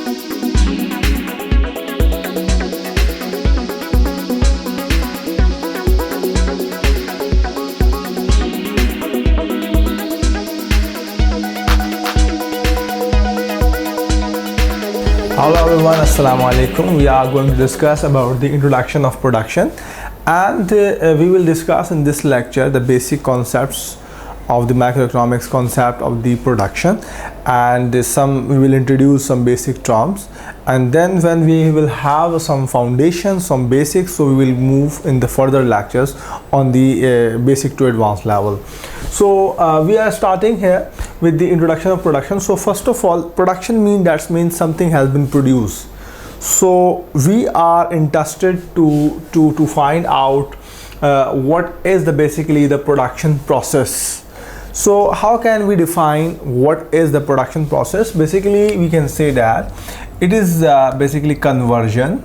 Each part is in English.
Hello everyone, Assalamu alaikum. We are going to discuss about the introduction of production, and we will discuss in this lecture the basic concepts of the macroeconomics concept of the production, and we will introduce some basic terms, and then when we will have some foundations, some basics, so we will move in the further lectures on the basic to advanced level. So we are starting here with the introduction of production. So first of all, production means something has been produced. So we are interested to find out what is basically the production process. So how can we define what is the production process? Basically we can say that it is basically conversion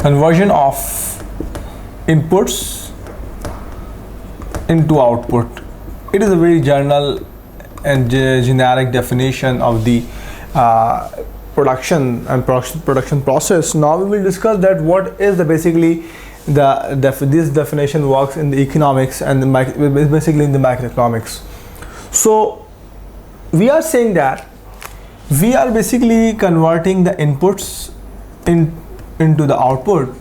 of inputs into output. It is a very general and generic definition of the production process. Now we will discuss that what is basically this definition works in the economics and basically in the macroeconomics. So we are saying that we are basically converting the inputs into the output,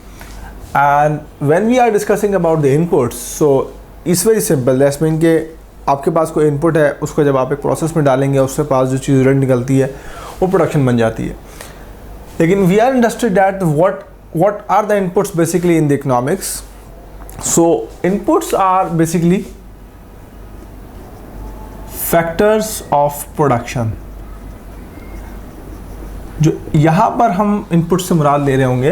and when we are discussing about the inputs, so it's very simple. That's mean के आपके पास कोई input है, उसको जब आप एक process में डालेंगे, उसके पास जो चीज़ रिजल्ट निकलती है वो प्रोडक्शन बन जाती है. लेकिन we are interested that what are the inputs basically in the economics. So inputs are basically factors of production. जो यहाँ पर हम inputs से मुराद ले रहे होंगे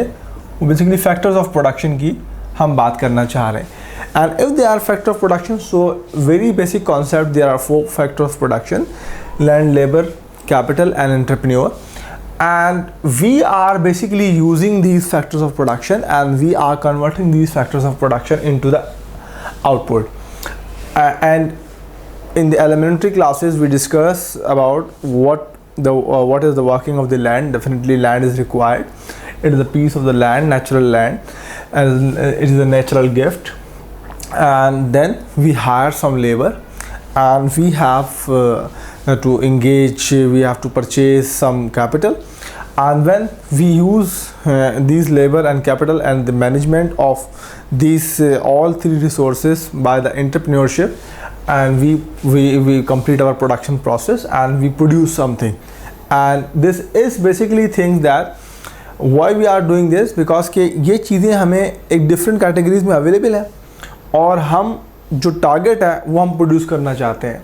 वो basically factors of production की हम बात करना चाह रहे हैं. And if they are factor of production, so very basic concept, there are 4 factors of production: land, labor, capital and entrepreneur. And we are basically using these factors of production, and we are converting these factors of production into the output. And in the elementary classes we discuss about what is the working of the land. Definitely land is required. It is a piece of the land, natural land, and it is a natural gift. And then we hire some labor, and we have to engage, we have to purchase some capital, and when we use these labor and capital and the management of these all 3 resources by the entrepreneurship, and we complete our production process and we produce something. And this is basically things that why we are doing this, because कि ये चीज़ें हमें एक different categories में available है, और हम जो टारगेट है वो हम प्रोड्यूस करना चाहते हैं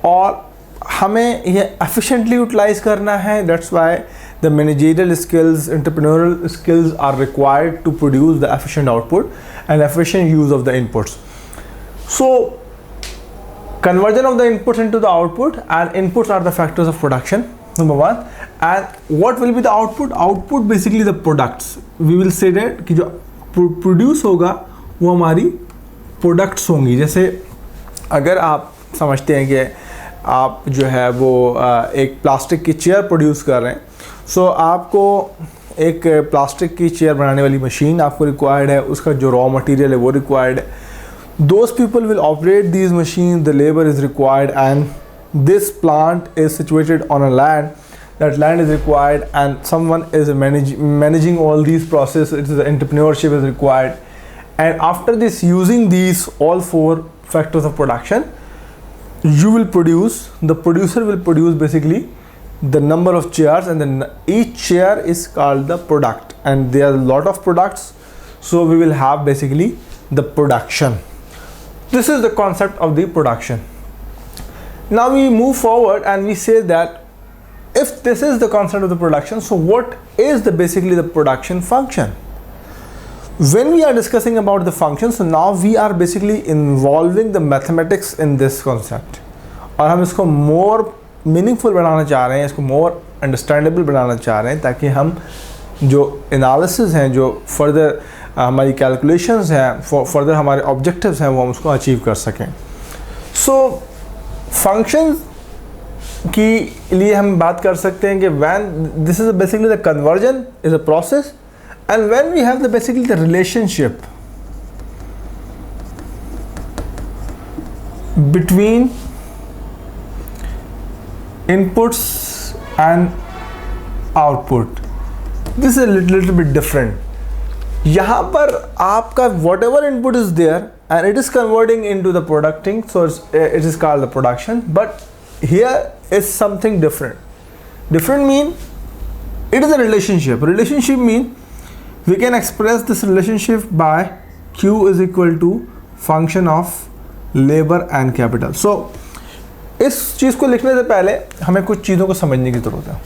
और हमें ये एफिशिएंटली यूटिलाइज करना है. That's why the managerial skills, entrepreneurial skills are required to produce the efficient output and efficient use of the inputs. So conversion of the inputs into the output, and inputs are the factors of production, number 1. And what will be the output? Output basically the products. We will say that कि जो produce होगा वो हमारी products होंगी. जैसे अगर आप समझते हैं कि आप जो है वो एक प्लास्टिक की चेयर प्रोड्यूस कर रहे हैं, सो आपको एक प्लास्टिक की चेयर बनाने वाली मशीन आपको रिक्वायर्ड है, उसका जो रॉ मटेरियल है वो रिक्वायर्ड है. Those people will operate these machines, the labor is required, and this plant is situated on a land. That land is required, and someone is managing all these processes. The entrepreneurship is required, and after this, using these all 4 factors of production, you will produce. The producer will produce basically the number of chairs, and then each chair is called the product. And there are a lot of products, so we will have basically the production. This is the concept of the production. Now we move forward and we say that if this is the concept of the production, so what is basically the production function? When we are discussing about the function, so now we are basically involving the mathematics in this concept, और हम इसको more meaningful बनाना चाह रहे हैं, इसको more understandable बनाना चाह रहे हैं, ताकि हम जो analysis हैं, जो further हमारी कैलकुलेशंस हैं, फर्दर हमारे ऑब्जेक्टिव्स हैं, वो हम उसको अचीव कर सकें. सो फंक्शन के लिए हम बात कर सकते हैं कि when this is basically the conversion is a process and when we have the basically the relationship between inputs and output, this is a little bit different. यहाँ पर आपका whatever input is there and it is converting into the producting, so it is called the production. But here is something different. Different mean it is a relationship. Relationship mean we can express this relationship by Q is equal to function of labour and capital. So इस चीज़ को लिखने से पहले हमें कुछ चीज़ों को समझने की ज़रूरत है.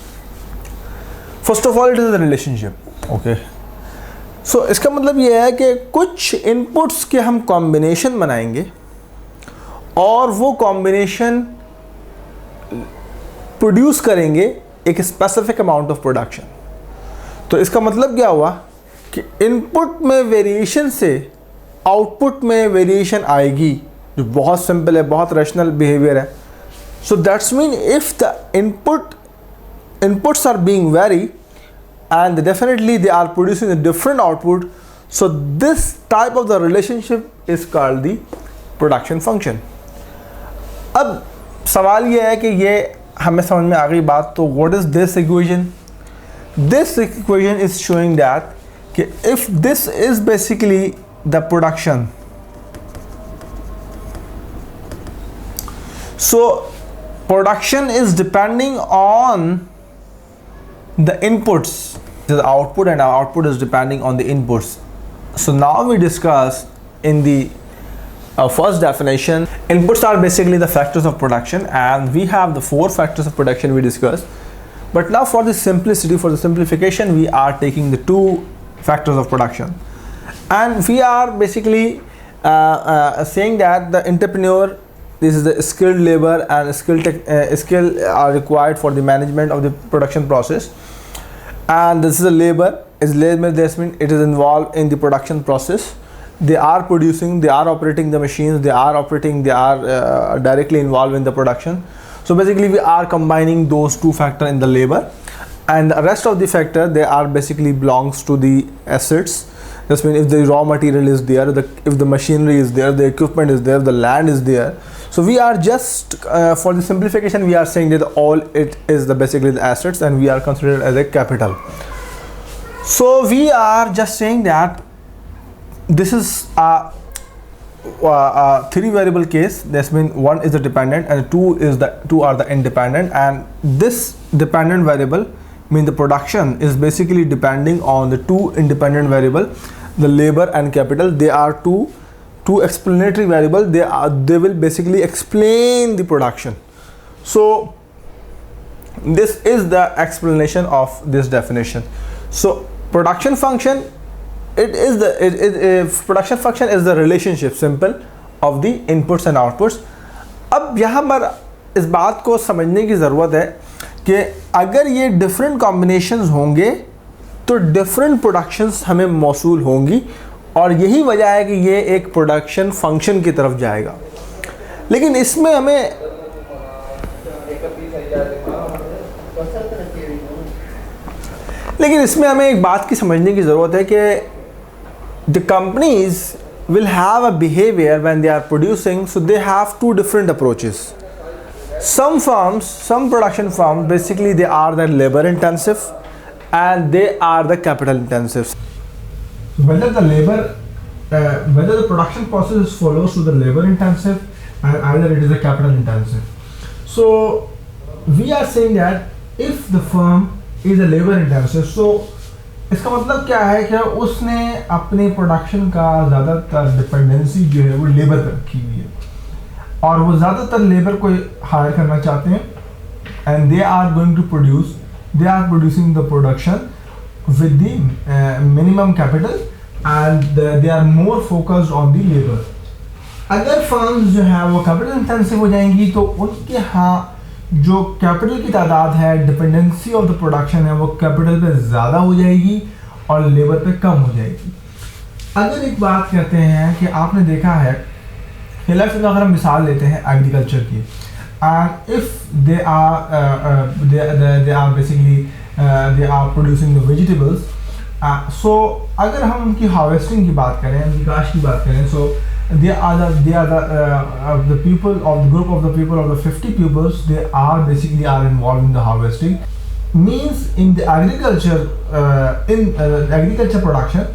First of all it is a relationship. Okay, so इसका मतलब ये है कि कुछ इनपुट्स के हम कॉम्बिनेशन बनाएंगे और वो कॉम्बिनेशन प्रोड्यूस करेंगे एक स्पेसिफिक अमाउंट ऑफ प्रोडक्शन. तो इसका मतलब क्या हुआ कि इनपुट में वेरिएशन से आउटपुट में वेरिएशन आएगी, जो बहुत सिंपल है, बहुत रैशनल बिहेवियर है. सो that's mean if the inputs are being vary and definitely they are producing a different output, so this type of the relationship is called the production function. अब सवाल ये है कि ये हमें समझ में आ गई बात, तो what is this equation? This equation is showing that कि if this is basically the production, so production is depending on the inputs, the output, and our output is depending on the inputs. So now we discuss in the first definition, inputs are basically the factors of production, and we have the 4 factors of production we discussed. But now for the simplicity, for the simplification, we are taking the 2 factors of production, and we are basically saying that the entrepreneur, this is the skilled labor and skill are required for the management of the production process, and this is a labor. Is labor, this means it is involved in the production process. They are producing, they are operating the machines, they are directly involved in the production. So basically we are combining those 2 factors in the labor, and the rest of the factor they are basically belongs to the assets. This means if the raw material is there, if the machinery is there, the equipment is there, the land is there. So we are just for the simplification, we are saying that all it is basically the assets, and we are considered as a capital. So we are just saying that this is a 3 variable case. This means 1 is the dependent and 2 are the independent, and this dependent variable means the production is basically depending on the 2 independent variable, the labor and capital. They are two explanatory variable. They will basically explain the production. So this is the explanation of this definition. So production function, production function is the relationship simple of the inputs and outputs. अब यहाँ पर इस बात को समझने की ज़रूरत है कि अगर ये डिफरेंट कॉम्बिनेशंस होंगे तो डिफरेंट प्रोडक्शंस हमें मौसूल होंगी, और यही वजह है कि ये एक प्रोडक्शन फंक्शन की तरफ जाएगा. लेकिन इसमें हमें एक बात की समझने की ज़रूरत है कि the companies will have a behavior when they are producing, so they have 2 different approaches. Some firms, some production firms, basically they are the labor intensive and they are the capital intensive. Whether the production process follows to the labor intensive and either it is a capital intensive. So we are saying that if the firm is a labor intensive, so इसका मतलब क्या है कि उसने अपने production का ज़्यादातर dependency जो है वो लेबर पर रखी हुई है, और वो ज़्यादातर लेबर को हायर करना चाहते हैं, and they are going to produce, they are producing the production with the minimum capital and they are more focused on the labour. अगर फर्म्स जो है वो कैपिटल इंटेंसिव हो जाएंगी तो उनके यहाँ जो कैपिटल की तादाद है, डिपेंडेंसी ऑफ द प्रोडक्शन है, वो कैपिटल पे ज़्यादा हो जाएगी और लेबर पे कम हो जाएगी. अगर एक बात कहते हैं कि आपने देखा है, लेट्स से अगर हम मिसाल लेते हैं एग्रीकल्चर की, and if they are basically they are producing the vegetables, so अगर हम उनकी harvesting की बात करें, उनकी काश्त की बात करें, so they are the people of the group of the people of the 50 pupils, they are basically are involved in the harvesting. Means in the agriculture agriculture production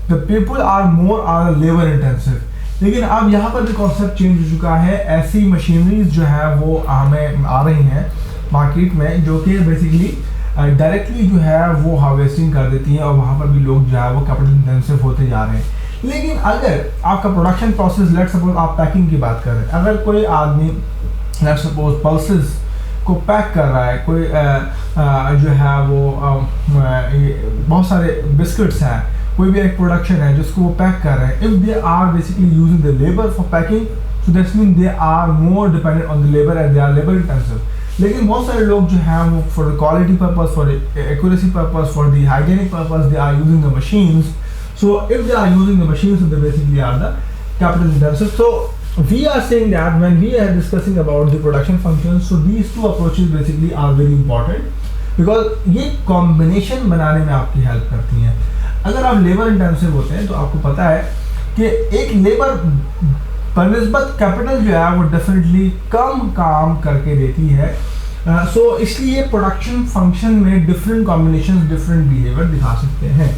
the people are more labor intensive. लेकिन अब यहाँ पर भी concept change हो चुका है, ऐसी machineries जो है वो हमें आ रही हैं मार्केट में जो कि बेसिकली डायरेक्टली जो है वो हार्वेस्टिंग कर देती हैं और वहाँ पर भी लोग जो है वो कैपिटल इंटेंसिव होते जा रहे हैं। लेकिन अगर आपका प्रोडक्शन प्रोसेस, लेट सपोज आप पैकिंग की बात कर रहे हैं, अगर कोई आदमी लेट सपोज पल्सेस को पैक कर रहा है, कोई जो है वो बहुत सारे बिस्किट्स हैं, कोई भी एक प्रोडक्शन है जिसको वो पैक कर रहे हैं, if they are basically using the labour for packing, so that's mean they are more dependent on the labour and they are labour intensive. लेकिन बहुत सारे लोग जो हैं वो for the quality purpose, for accuracy purpose, for the hygienic purpose, they are using the machines. So if they are using the machines, so they basically are the capital intensive. So we are saying that when we are discussing about the production functions, so these two approaches basically are very important because ये combination बनाने में आपकी help करती हैं। अगर आप labor intensive होते हैं तो आपको पता है कि एक labor बनिस्बत capital जो है वो definitely कम काम करके देती है। So इसलिए production function में different combinations, different behavior दिखा सकते हैं।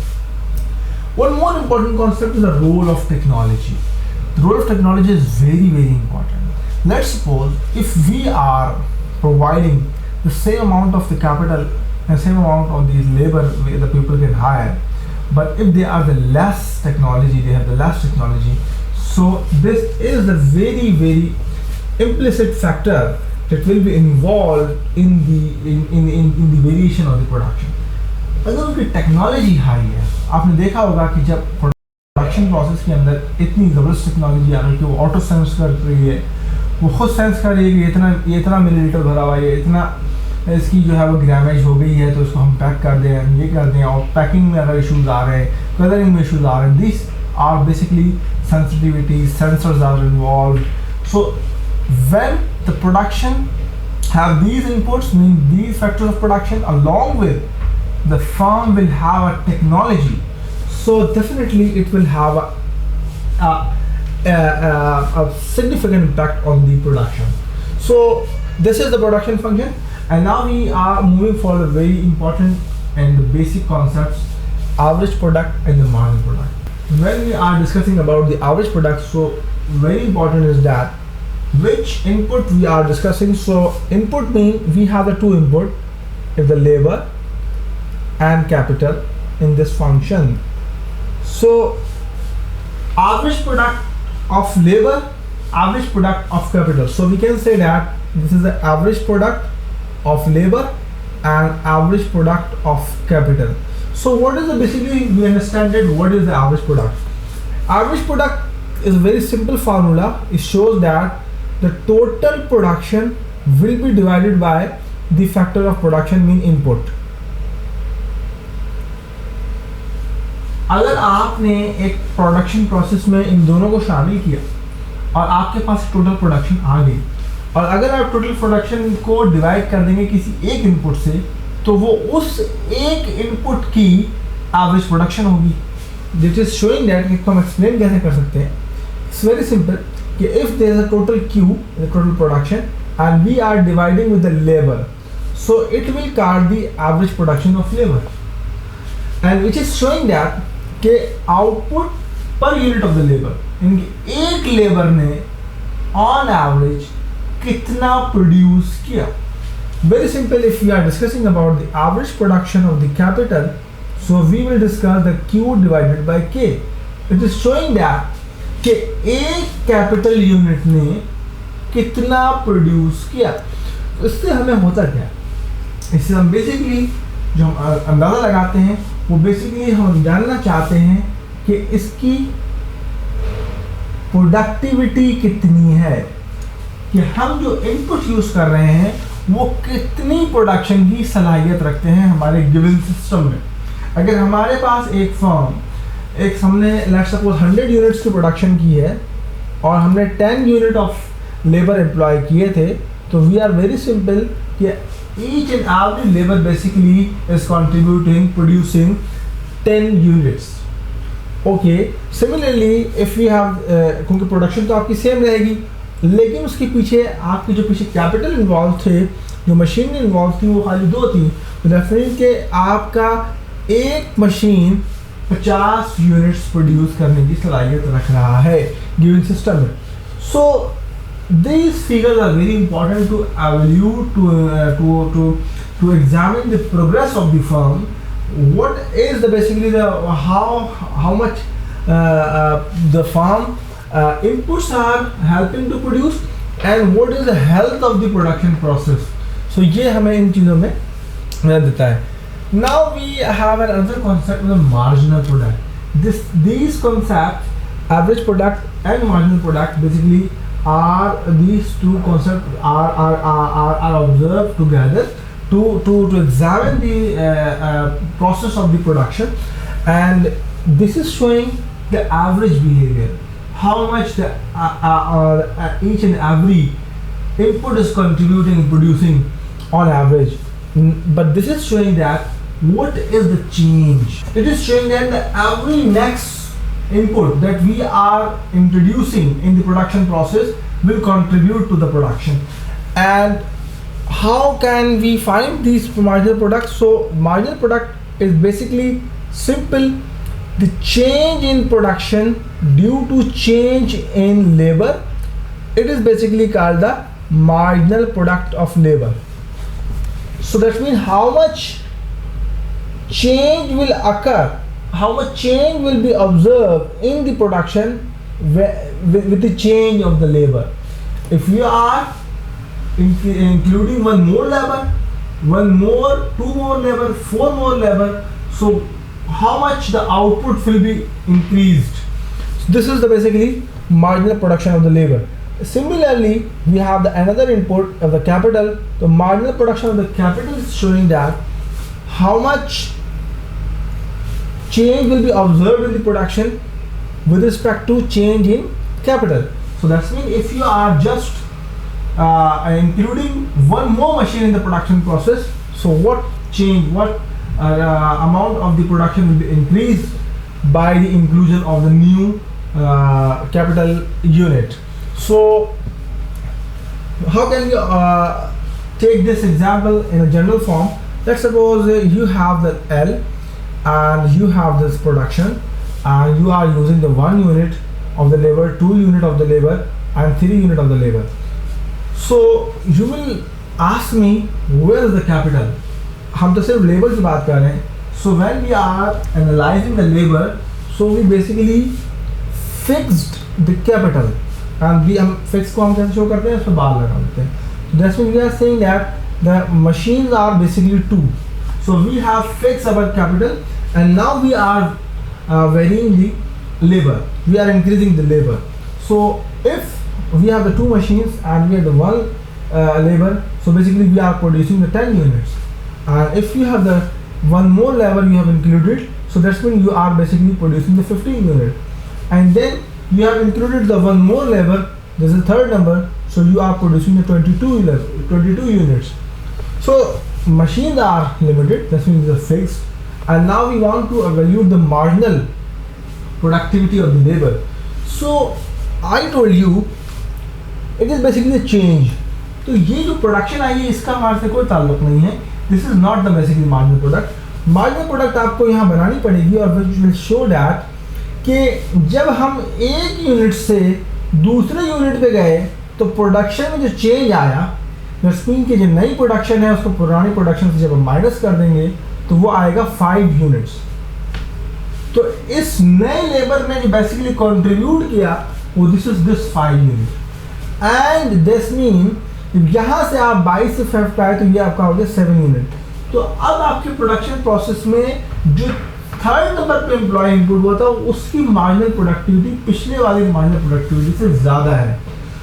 One more important concept is the role of technology. The role of technology is very, very important. Let's suppose if we are providing the same amount of the capital and same amount of the labor the people can hire, but if they are the less technology, they have the less technology. So this is the very, very implicit factor that will be involved in the variation of the production. अगर उनकी technology high है, आपने देखा होगा कि जब production process के अंदर इतनी ज़बरदस्त टेक्नोलॉजी आ रही है कि वो ऑटो सेंस कर रही है, वो खुद सेंस कर रही है कि ये इतना मिलीलीटर भरा हुआ है, इतना इसकी जो है वो ग्रामेज हो गई है, तो उसको हम पैक कर दें, ये कर दें। और पैकिंग में अगर इशूज़ आ रहे हैं, कलरिंग में इशूज़ आ रहे हैं, this are basically sensitivity, sensors are involve. So when the production have these inputs, mean these factors of production, along with the firm will have a technology, so definitely it will have a significant impact on the production. So this is the production function, and now we are moving for the very important and the basic concepts, average product and the marginal product. When we are discussing about the average product, so very important is that which input we are discussing. So input means we have the two input, if the labor and capital in this function. So average product of labor, average product of capital. So we can say that this is the average product of labor and average product of capital. So what is the basically we understand that what is the average product? Average product is a very simple formula. It shows that the total production will be divided by the factor of production mean input. अगर आपने एक production process में इन दोनों को शामिल किया और आपके पास टोटल प्रोडक्शन आ गई, और अगर आप टोटल प्रोडक्शन को डिवाइड कर देंगे किसी एक इनपुट से, तो वो उस एक इनपुट की एवरेज प्रोडक्शन होगी। दिस इज शोइंग दैट, इसको हम एक्सप्लेन कैसे कर सकते हैं। इट्स वेरी सिंपल कि if there is a total Q, the total production, and we are dividing with the labour, so it will card the average production of labour, and which is showing that के output per unit of the labour, इनकी एक labour ने on average कितना produce किया। Very simple, if we are discussing about the average production of the capital, so we will discuss the Q divided by K. It is showing that कि एक capital unit ने कितना produce किया। तो इससे हमें होता क्या है, इससे हम बेसिकली जो हम अंदाज़ा लगाते हैं वो बेसिकली हम जानना चाहते हैं कि इसकी प्रोडक्टिविटी कितनी है, कि हम जो इनपुट यूज़ कर रहे हैं वो कितनी प्रोडक्शन की सलाहियत रखते हैं हमारे गिवन सिस्टम में। अगर हमारे पास एक फर्म, एक हमने लेट्स सपोज 100 यूनिट्स की प्रोडक्शन की है और हमने 10 यूनिट ऑफ लेबर एम्प्लॉय किए थे, तो वी आर वेरी सिंपल कि each and every labor basically is contributing producing 10 units. Okay, similarly if we have क्योंकि प्रोडक्शन तो आपकी सेम रहेगी, लेकिन उसके पीछे आपकी जो पीछे कैपिटल इन्वॉल्व थे, जो मशीन इन्वॉल्व थी वो खाली 2 थी, तो डेफिनेटली कि आपका एक मशीन 50 यूनिट्स प्रोड्यूस करने की सलाहियत रख रहा है गिवन सिस्टम में. सो these figures are very important to evaluate, to examine the progress of the firm. What is the basically the how much the firm inputs are helping to produce, and what is the health of the production process. So ये हमें इन चीज़ों में देता है. Now we have another concept, the marginal product. These concepts, average product and marginal product, basically are these two concepts are observed together to examine the process of the production, and this is showing the average behavior, how much the each and every input is contributing, producing on average. But this is showing that what is the change. It is showing that the every next input that we are introducing in the production process will contribute to the production. And how can we find these marginal products? So marginal product is basically simple, the change in production due to change in labor. It is basically called the marginal product of labor. So that means how much change will occur, how much change will be observed in the production with the change of the labor. If we are including one more labor, one more, 2 more labor, 4 more labor, so how much the output will be increased. So this is the basically marginal production of the labor. Similarly, we have the another input of the capital. The marginal production of the capital is showing that how much change will be observed in the production with respect to change in capital. So that's mean if you are just including one more machine in the production process, so what change, what amount of the production will be increased by the inclusion of the new capital unit. So how can you take this example in a general form? Let's suppose you have the L and you have this production, and you are using the 1 unit of the labor, 2 unit of the labor, and 3 unit of the labor. So you will ask me where is the capital. हम तो सिर्फ labour की बात कर रहे हैं. So when we are analyzing the labor, so we basically fixed the capital, and we हम fix को हम कैसे show करते हैं, उसमें बार लगा देते हैं. That's when we are saying that the machines are basically 2. So we have fixed our capital, and now we are varying the labor. We are increasing the labor. So if we have the 2 machines and we have the 1 labor, so basically we are producing the 10 units. And if you have the 1 more labor you have included, so that's when you are basically producing the 15 unit. And then you have included the 1 more labor, there's a third number, so you are producing the 22 units. So machines are limited, that means they are fixed, and now we want to evaluate the marginal productivity of the labor. So I told you it is basically the change. तो ये जो production I है इसका हमारे से कोई ताल्लुक नहीं है. This is not the basically marginal product. Marginal product आपको यहाँ बनानी पड़ेगी, और विच विल शो दैट कि जब हम एक यूनिट से दूसरे यूनिट पे गए तो प्रोडक्शन में जो चेंज आया, स्पिन की जो नई प्रोडक्शन है उसको पुरानी प्रोडक्शन से जब हम माइनस कर देंगे तो वो आएगा 5 यूनिट्स. तो इस नए लेबर ने जो बेसिकली कंट्रीब्यूट किया वो this 5 unit, and this mean यहाँ से आप 22 से 5 पे आए तो ये आपका हो गया 7 यूनिट. तो अब आपके प्रोडक्शन प्रोसेस में जो थर्ड नंबर पे एम्प्लॉय इनपुट हुआ था उसकी मार्जिनल प्रोडक्टिविटी पिछले वाली मार्जिनल प्रोडक्टिविटी से ज़्यादा है.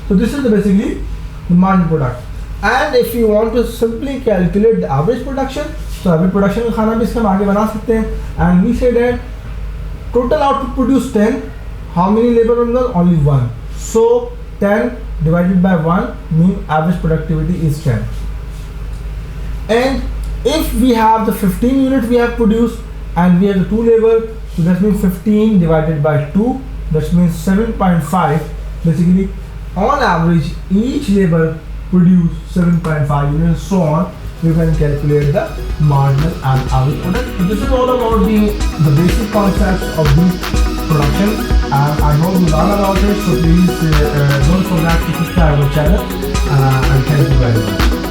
तो this is basically marginal product. And if you want to simply calculate the average production, तो एवरेज प्रोडक्शन का खाना भी इसका हम आगे बना सकते हैं. And we say that total output produce 10, how many labour members, only 1. So 10 divided by 1 mean average productivity is 10. And if we have the 15 units we have produced and we have the 2 labor, so that means 15 divided by 2, that means 7.5. Basically on average each labor produce 7.5 units, so on. You can calculate the marginal and average product. So this is all about the basic concepts of the production, and I hope you learn about it. So please don't forget to subscribe our channel, and thank you very much.